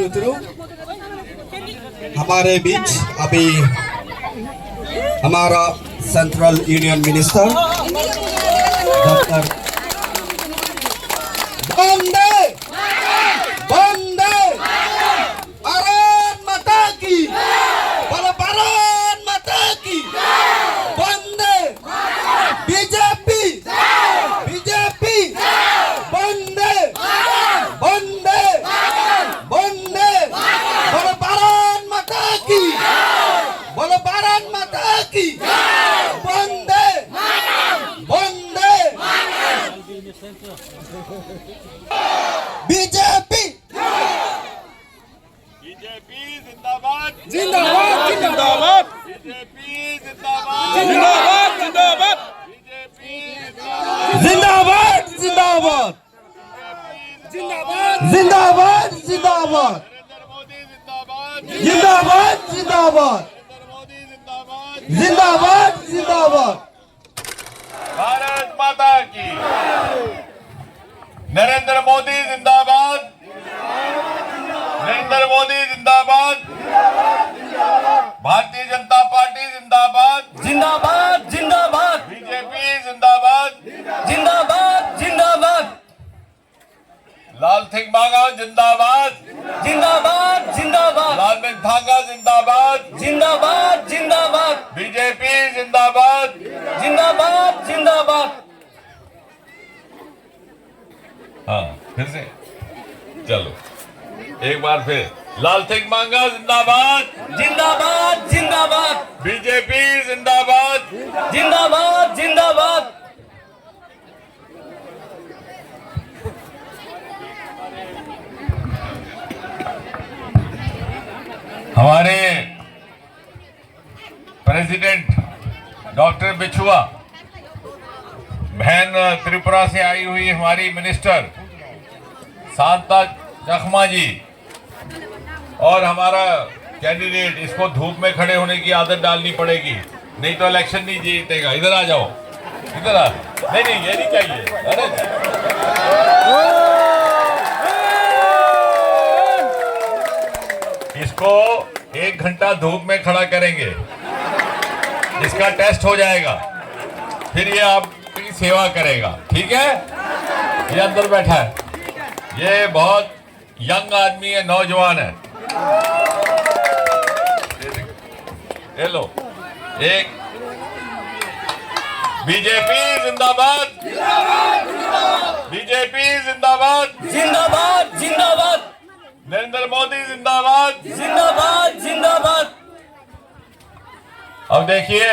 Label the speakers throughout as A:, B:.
A: मित्र हमारे बीच अभी हमारा सेंट्रल यूनियन मिनिस्टर डॉक्टर वंदे वंदे भारत माता की भारत माता की वंदे बीजेपी बीजेपी वंदे वंदे वंदे भारत माता की भारत माता की वंदे वंदे बीजेपी
B: बीजेपी जिंदाबाद
C: जिंदाबाद जिंदाबाद
B: बीजेपी जिंदाबाद
C: जिंदाबाद जिंदाबाद
B: बीजेपी
A: जिंदाबाद जिंदाबाद
C: जिंदाबाद
A: जिंदाबाद जिंदाबाद
B: नरेंद्र मोदी जिंदाबाद
A: जिंदाबाद जिंदाबाद
B: नरेंद्र मोदी जिंदाबाद
A: जिंदाबाद जिंदाबाद
B: भारत माता की नरेंद्र मोदी जिंदाबाद नरेंद्र मोदी जिंदाबाद भारतीय जनता पार्टी जिंदाबाद
C: जिंदाबाद जिंदाबाद
B: बीजेपी जिंदाबाद
C: जिंदाबाद जिंदाबाद
B: लाल सिंह मांगा जिंदाबाद
C: जिंदाबाद जिंदाबाद
B: लाल थांगा जिंदाबाद
C: जिंदाबाद जिंदाबाद
B: बीजेपी जिंदाबाद
C: जिंदाबाद जिंदाबाद
B: हाँ फिर से चलो एक बार फिर लाल सिंह मांगा जिंदाबाद
C: जिंदाबाद जिंदाबाद
B: बीजेपी जिंदाबाद
C: जिंदाबाद जिंदाबाद
B: हमारे प्रेसिडेंट डॉक्टर बिछुआ बहन त्रिपुरा से आई हुई हमारी मिनिस्टर शांता चकमा जी और हमारा कैंडिडेट, इसको धूप में खड़े होने की आदत डालनी पड़ेगी, नहीं तो इलेक्शन नहीं जीतेगा। इधर आ जाओ, इधर आ। नहीं नहीं ये नहीं चाहिए। अरे इसको 1 घंटा धूप में खड़ा करेंगे, इसका टेस्ट हो जाएगा, फिर ये आपकी सेवा करेगा। ठीक है, ये अंदर बैठा है, ये बहुत यंग आदमी है, नौजवान है। ये लो, एक बीजेपी जिंदाबाद बीजेपी जिंदाबाद
C: जिंदाबाद जिंदाबाद
B: नरेंद्र मोदी जिंदाबाद
C: जिंदाबाद जिंदाबाद।
B: अब देखिए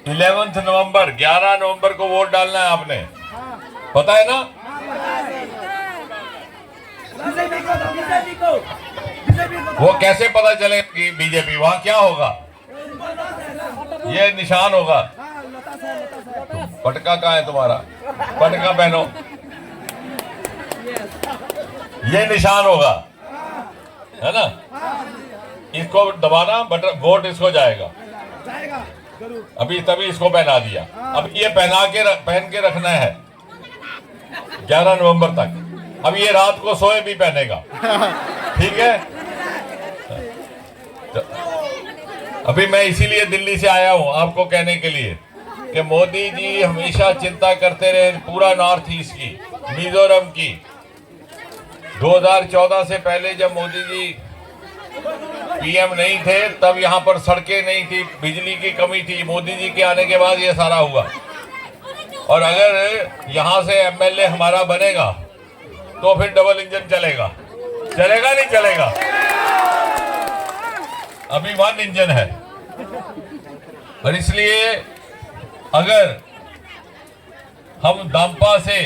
B: 11 नवंबर 11 नवंबर को वोट डालना है आपने, पता है ना? वो कैसे पता चले कि बीजेपी? वहां क्या होगा? ये निशान होगा। पटका कहाँ है तुम्हारा? पटका पहनो, ये निशान होगा, है ना? इसको दबाना, बटन, वोट इसको जाएगा। अभी तभी इसको पहना दिया, अब ये पहन के रखना है 11 नवंबर तक। अब ये रात को सोए भी पहनेगा, ठीक है? अभी मैं इसीलिए दिल्ली से आया हूं आपको कहने के लिए कि मोदी जी हमेशा चिंता करते रहे पूरा नॉर्थ ईस्ट की, मिजोरम की। 2014 से पहले जब मोदी जी पीएम नहीं थे तब यहाँ पर सड़कें नहीं थी, बिजली की कमी थी। मोदी जी के आने के बाद ये सारा हुआ। और अगर यहाँ से एमएलए हमारा बनेगा तो फिर डबल इंजन चलेगा, चलेगा नहीं चलेगा? अभी 1 इंजन है। और इसलिए अगर हम दांपा से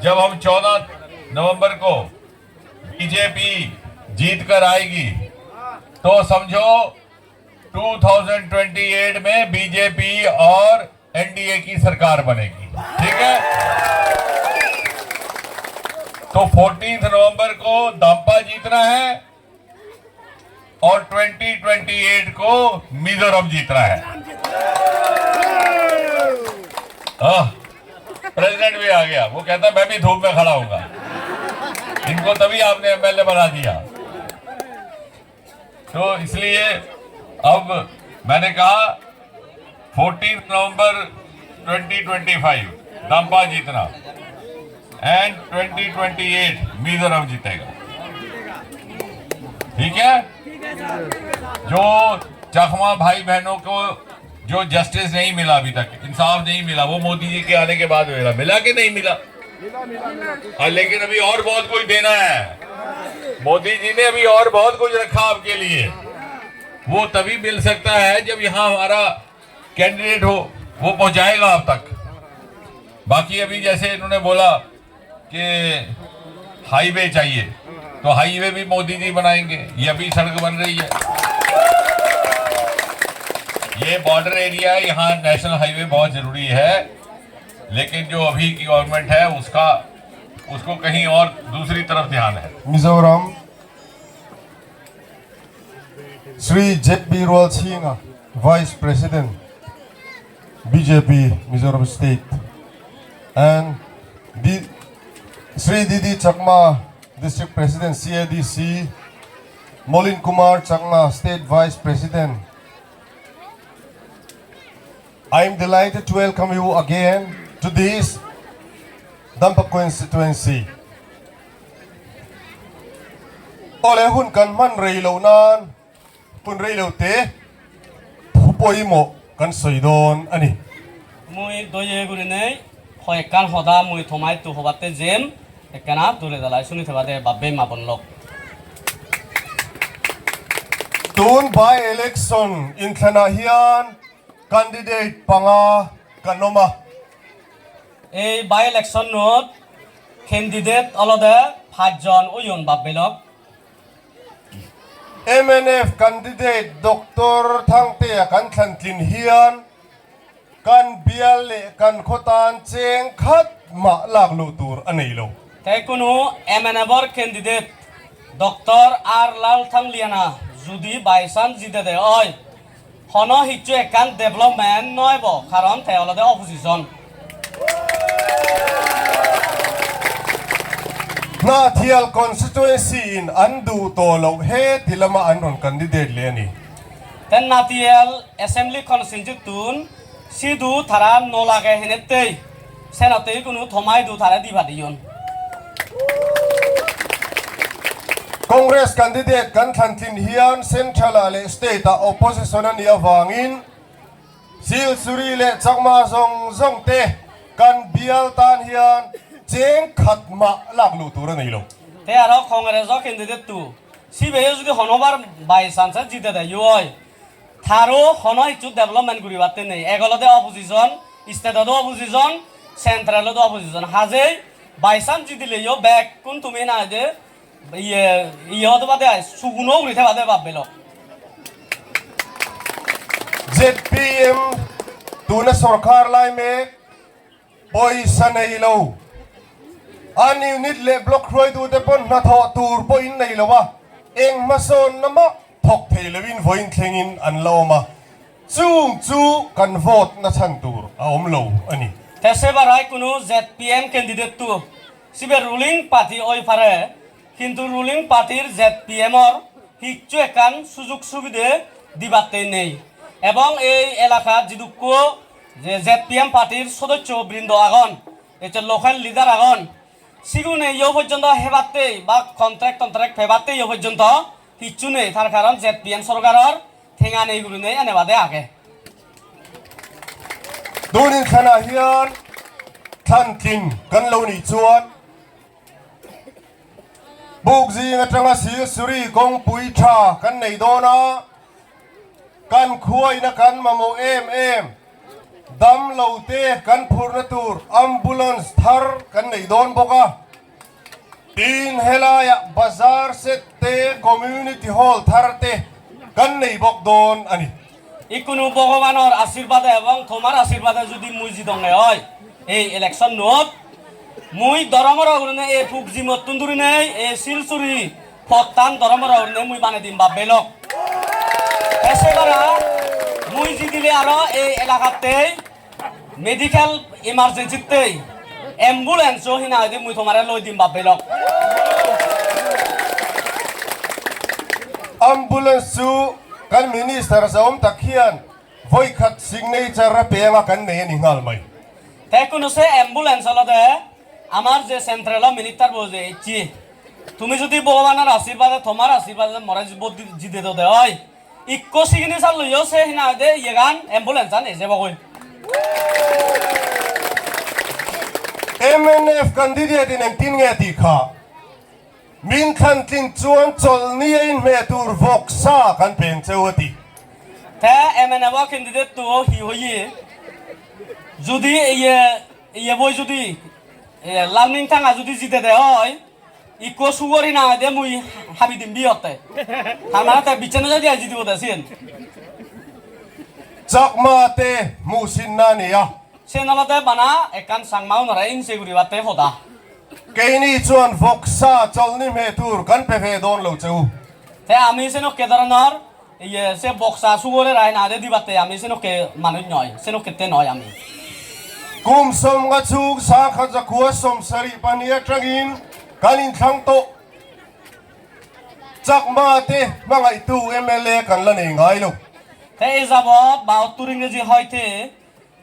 B: जब हम 14 नवंबर को बीजेपी जीत कर आएगी तो समझो 2028 में बीजेपी और एनडीए की सरकार बनेगी। ठीक है, तो 14 नवंबर को दांपा जीतना है और 2028 को मिजोरम जीतना है। प्रेसिडेंट भी आ गया, वो कहता मैं भी धूप में खड़ा हूंगा। इनको तभी आपने एमएलए बना दिया। तो इसलिए अब मैंने कहा 14 नवंबर 2025 दंपा जीतना एंड 2028 मिजोरम जीतेगा। ठीक है? जो चकमा भाई बहनों को जो जस्टिस नहीं मिला अभी तक, इंसाफ नहीं मिला, वो मोदी जी के आने के बाद मिला कि नहीं मिला? हाँ, लेकिन अभी और बहुत कुछ देना है। मोदी जी ने अभी और बहुत कुछ रखा आपके लिए। वो तभी मिल सकता है जब यहाँ हमारा कैंडिडेट हो, वो पहुंचाएगा आप तक। बाकी अभी जैसे इन्होंने बोला कि हाईवे चाहिए, तो हाईवे भी मोदी जी बनाएंगे। ये अभी सड़क बन रही है, ये बॉर्डर एरिया है, यहाँ नेशनल हाईवे बहुत जरूरी है। लेकिन जो अभी की गवर्नमेंट है उसको कहीं और दूसरी तरफ ध्यान है।
D: Mizoram, Sri J.P. Roalsinga, Vice President, BJP, Mizoram State, and Sri Didi Chakma, District President, CADC, Molin Kumar Chakma, State Vice President. I am delighted to welcome you again to this Dampa constituency. Ole hun kan man reilo nan, hun reilo te, pupoi mo kan soidon ani.
C: Mui doye gurine hoy kan hoda mui thomai tu hobate jem ekana dole dalai suni thebade babbe mabon lok.
D: Tun by election in Thanahian candidate panga kanoma.
C: এই by ইলেকশনত candidate অলদে 5 জন ওয়ন বাবেলক
D: MNF candidate Dr. Thangte kan Thlun hian kan biale kan khotan cheng khat ma laglu tur anilo.
C: তাই কোনো এমএনএবর candidate doctor আর লাল থাংলিয়ানা যদি bison জিতে দে ওই হন হিচু একান ডেভেলপমেন্ট নয়ব কারণ তাই অলদে opposition
D: Na thial constituency in andu to lo he tilama anon candidate le ani.
C: তেন নাতিয়াল assembly কনস্টিটিউটুন Sidu থারা নলাগে হেনেতেই সেনাতেই কোনো থমাই দু থারা দিবা দিয়ন
D: Congress candidate kan Thlun hian central ale state opposition ani awangin sil suri le chakma zong te kan bial tan hian cheng khat ma laglu tur anilo.
C: তে আর Congress candidate তু সিবে যদি হনবার by chance জিতে দেয় ইয় থারো হন ইচু ডেভেলপমেন্ট করিবাতে নেই এগলতে অপোজিশন স্টেটতো অপোজিশন সেন্ট্রালতো অপোজিশন হাজে বাই চান্স জিতিলে ইয় ব্যাক কোন তুমি না দে ইহতো বাদে সুগুনো উড়িতে বাদে ভাববেল
D: ZPM tuna sarkar lai me poisa nei lo an unit le block roi tu te pon na tho tur po in nei lo wa eng ma son na ma thok thei lewin voin thlengin an lo ma chung chu kan vote na chan tur a om lo ani
C: তেসে বারাই কোনো ZPM candidate তু সিবে ruling party ওই পারে কিন্তু ruling পার্টির ZPM এর হিচু একান সুযোগ সুবিধে দিবাতে নেই এবং এই এলাকার যিদুক্য যে ZPM পার্টির সদস্য বৃন্দ আগন এটা লোকাল লিডার আগন সিগুনে ইয় পর্যন্ত হেবাতে বা কন্ট্রাক্ট হেবাতে ইয় পর্যন্ত হিচু নেই তার কারণ ZPM সরকারের ঠেঙা নেই গুলো নেই এনে বাদে আগে
D: dunin khana hian Thlun kan lo ni chuan buk ji atanga si suri kong pui tha kan nei dona kan khuai na kan mamo em dam lo te kan phur na tur ambulance thar kan nei don boka tin helaya bazar se te community hall thar te kan nei bok don ani
C: ইকুনো ভগবানের আশীর্বাদে এবং তোমার আশীর্বাদে যদি মুই জিতঙ্গে হয় এই election note মুই ধর্মর অগ্রণে এই ফুকজি মতুন ধরি নেই এই শিলচুরি ফতান ধর্মর অগ্রণে মুই বানে দিম বা বেলক এসেবারা মুই জিতিলে আরো এই এলাকাতে মেডিকেল ইমার্জেন্সিতে অ্যাম্বুলেন্সও হিনা মুই তোমারে লই দিম বা বেলক
D: ambulance su kan minister Zawm takhian voi khat signature ra penga kan nei ni ngal mai
C: তাই কোনো সে অ্যাম্বুলেন্স আলাদা আমার যে সেন্ট্রাল মিনিস্টার বোঝে ইচ্ছি তুমি যদি ভগবানের আশীর্বাদে তোমার আশীর্বাদে মরা জিতে তো দে হয় ইকো সিগনেচার লইও সে হিনা দে ইয়েগান অ্যাম্বুলেন্স আনে যে বকই
D: MNF candidate in ang tingeti kha min khan tin chuan chol ni in me tur vok sa kan pen chewati
C: তা এমএনএব ক্যান্ডিডেট তো হি হইয়ে যদি ইয়ে বই যদি লার্নিং থাকা যদি জিতে দে হয় ইকো সুগরি না দে মুই হাবি দিম বিয়তে আমার তা বিছানা যদি আজি দিব দেছেন
D: chakma te musin na niya
C: সে নলতে বানা একান সাংমাও নরা ইনসিকিউরিটি বাতে হদা
D: keini chuan vok sa chol ni me tur kan pe ve don lo cheu
C: তে আমি সেনো কে ধরনের ইয়ে সে বক্সা সুগরে রাই না দে দিবাতে আমি সেনো কে মানুষ নয় সেনো কেতে নয় আমি
D: kum som nga chuk sa kha ja kuwa som sari pania trangin kanin thang to chakma te mangai tu MLA kan la nei ngai lo
C: তে এই যাবত 72 ইংরেজি হইতে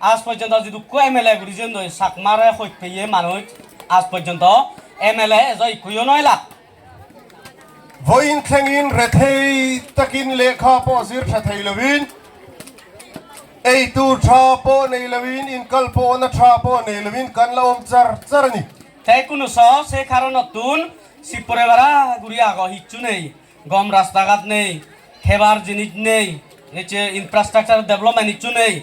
C: আজ পর্যন্ত যদি কো এমএলএ গুরিজন নয় সাকমারে হইত পেয়ে মানুষ আজ পর্যন্ত এমএলএ জয় কুয়ো নয় lakh
D: voin thlengin rethei takin lekha po zir tha thei lovin ei tu tha po nei lovin in kal po na tha po nei lovin kan la om char charni
C: তে কোনো সে কারণ নতুন সিপরে বারা গুড়ি আগো হিচ্ছু নেই গম রাস্তাঘাট নেই খেবার জিনিস নেই এচে ইনফ্রাস্ট্রাকচার ডেভেলপমেন্ট ইচ্ছু নেই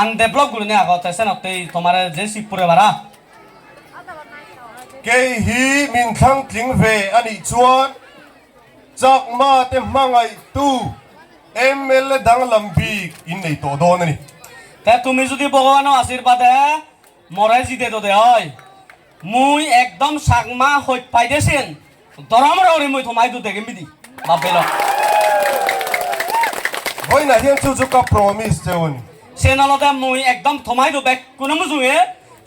C: আনডেভেলপ গুলো নেই আগো তেসে নতে তোমার যে সিপরে বারা
D: ke hi min thang tling ve ani chuan chakma te mangai tu MLA dang lambi in nei to don ani
C: তে তুমি যদি ভগবানের আশীর্বাদে মরে জিতে তো দে হয় মুই একদম সাগমা হইত পাইদেছেন দরমর ওরে মুই থমাই দু দেখে মিদি বাপেল
D: voin na hian chu chu ka promise cheun
C: সে নলতে মুই একদম থমাই দু বেক কোনো মুজুয়ে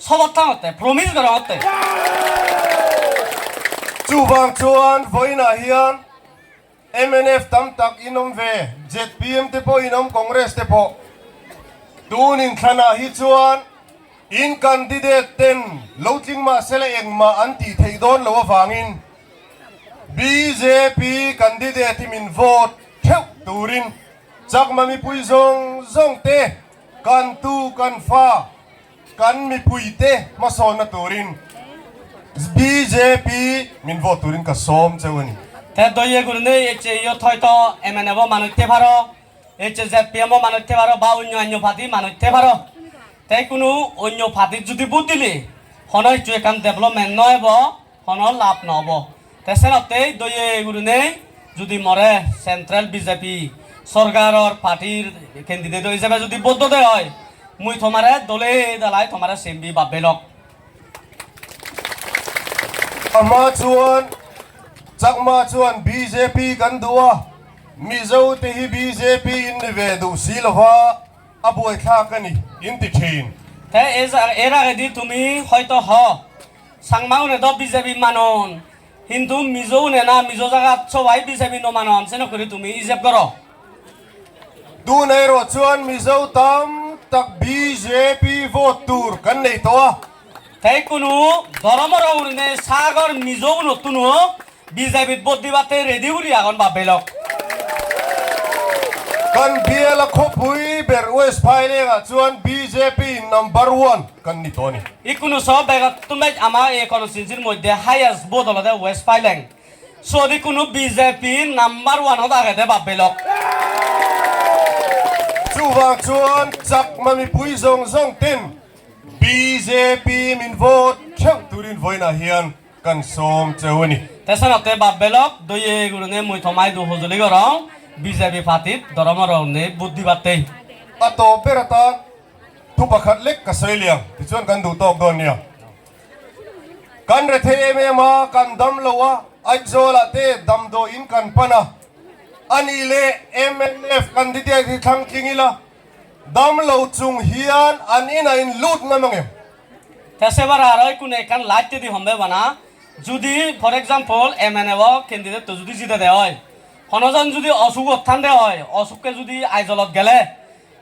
C: সবত থাকতে প্রমিস করা হতে
D: chu bang chuan voin na hian MNF tam tak inom ve ZPM te po inom Congress te po tunin thana hi chuan in candidate ten loting ma sele eng ma anti thei don lo wangin BJP candidate min vote theu turin chakma mi pui zong te kan tu kan fa kan mi pui te ma son na turin BJP min vote turin ka som chewani
C: তে দইয়ে গুরনে এচে ইয় থয়তো এমএনএব মানুষতে পারো এচে JPM মানুষতে পারো বা অন্য অন্য party মানুষতে পারো তাই কোনো অন্য পার্টির যদি বুট দিলে হন ইচ্ছু এখান ডেভেলপমেন্ট নহব হন লাভ নহব তেসেনতে দইয়ে গুরনে যদি মরে সেন্ট্রাল বিজেপি সরকারের পার্টির ক্যান্ডিডেট হিসেবে যদি বদ্ধ দেয় হয় মুই তোমারে দলে দালাই তোমারে সেমবি বাবেলক
D: ama chuan chakma chuan BJP kan duwa mizo te hi BJP in ve du silwa aboi kha kani in ti thin
C: তে এর আগে দি তুমি হয়তো সাংমাও নে তো বিজেপি মানন কিন্তু মিজো নে না মিজো জায়গা সবাই বিজেপি ন মানন সেন করে তুমি ইজেব করো
D: du nei ro chuan mizo tam tak BJP vote tur kan nei to
C: তাই কোনো ধর্মর উড়নে সাগর মিজো নতুন বিজেপি ভোট দিবাতে রেডি উড়ি আগন বাবেলক
D: kan biela khopui ber west phile ga chuan BJP number 1 kan ni toni
C: ইকুনো সব বেগা তুমি আমার এই কনস্টিটিউন্সির মধ্যে হাইয়েস্ট ভোট হলো ওয়েস্ট ফাইল্যাং সদি কোনো বিজেপি নাম্বার 1 হতে আগে বাবেলক
D: chuwa chuan chakma mi pui zong tin BJP min vote theu turin voina hian kan som chewani
C: তেসনতে বাবেলক দইয়ে গুরনে মুই থমাই দু হজলি গরং বিজেপি পার্টিত ধর্মর নে বুদ্ধি বাতে
D: ato perata tu pakhat lek ka soiliang ti chuan kan du tok don nia kan re the me ma kan dam lowa ai zola te dam do in kan pana ani le MNF candidate hi thang tingila dam lo chung hian an ina in lut na mangem
C: তেসেবার আর কোনে কান লাইতে দি হমবে বানা যদি for example এমএনএব candidate তো যদি জিতে দেয় হয় হনজন যদি অসুখত ঠান্ডা হয় অসুখকে যদি আইজলত গেলে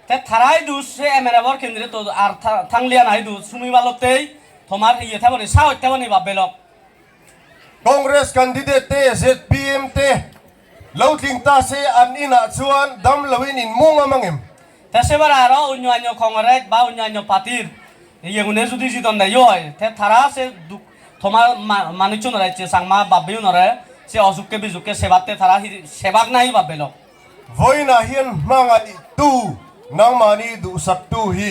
C: তে থারাই দুস সে এমএনএবর কেন্দ্রে তো আর থাংলিয়া নাই দুস সুমি বালতেই তোমার ইয়ে থাবনি সাহত থাবনি বাবেলক
D: Congress candidate te ZPM te lauting ta se an ina chuan dam lawin in munga mangem
C: তে সেবার আরো অন্যান্য কংগ্রেস বা অন্যান্য পার্টির ইয়েগুনে যদি জিতন দেয় হয় তে থারা সে তোমার মানুষ নরে সাংমা বাবেও নরে সে অসুখকে বিজুখকে সেবাতে থারা সেবাক নাই বাবেলক
D: voina hian manga i tu nang mani du sat tu hi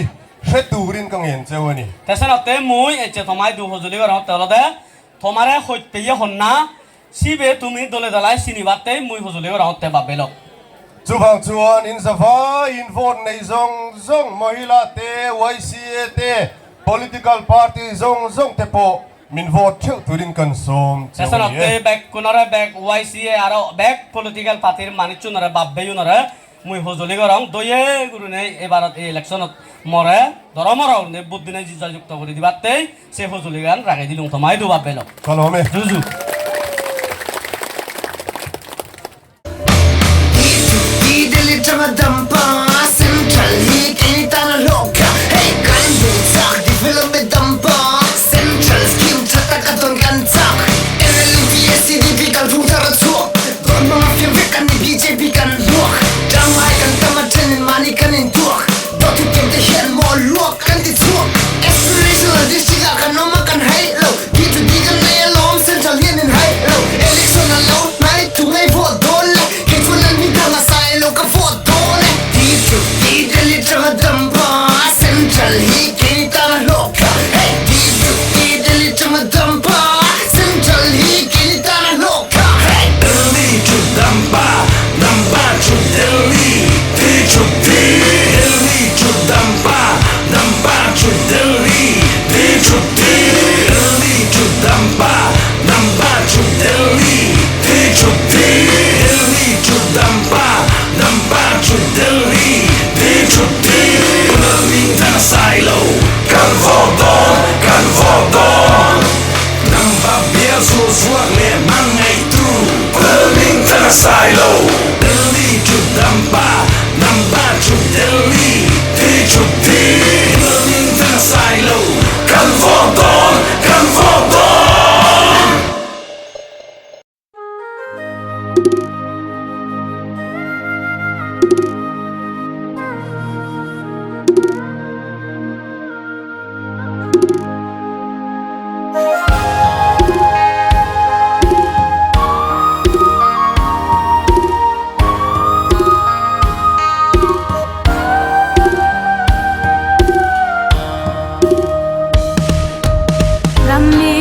D: she tu rin kang yen chewani
C: তেসনতে মুই এচে তোমায় দু হজুলি গর তেলতে তোমারে হইতে হন্না সিবে তুমি দলে দলাই সিনিবাতে মুই হজুলি গর হতে বাবেলক
D: chu bang chuan in safa in vote nei zong zong mohila te YCA te political party zong zong te po min vote theu turin kan som
C: তেসনতে ব্যাক কোনরে ব্যাক ওয়াইসিএ আর ব্যাক পলিটিক্যাল পার্টির মানিচু নরে বাবেয়ু নরে মুই হজুলি গরং দয়ে গুরুনে এবার এই ইলেকশনত মরে ধরমরাও নে বুদ্দিনে জিজা যুক্ত করে দিবাতে সে হজুলি গান রাগাই দিলুম তোমায় দু বাবেলক
D: kalome
C: Juju
E: Dampa, Central Heat, anytime I look. Hey, kind of talk, the film with Dampa. Central Skill, Tatakaton can talk. NLUPS, CDP can do the talk. Don't know if you're back and the BJP can walk. Down I can come at 10 and money can in talk. Don't you get the head more look and the talk. Aspirational district, I can no man can hide low. Get to dig and lay along, Central Heat and high low. Election alone, night to my vote, don't let. Get one and me down a side, look a vote. Dampa, Central Heat, anytime I look. Hey, Dampa, Central Heat, anytime I look. Hey,
F: Delhi to Dampa, Dampa to Delhi, to Delhi to Dampa, Dampa to Delhi, to Delhi to Dampa, Dampa to Delhi, to Delhi to Dampa, Dampa to Delhi. Tan silo, kan vodon Dampa biar suak le mangai tu Berling tan silo Delhi to Dampa, Dampa to Delhi to Berling tan silo Kan vodon
G: Ramne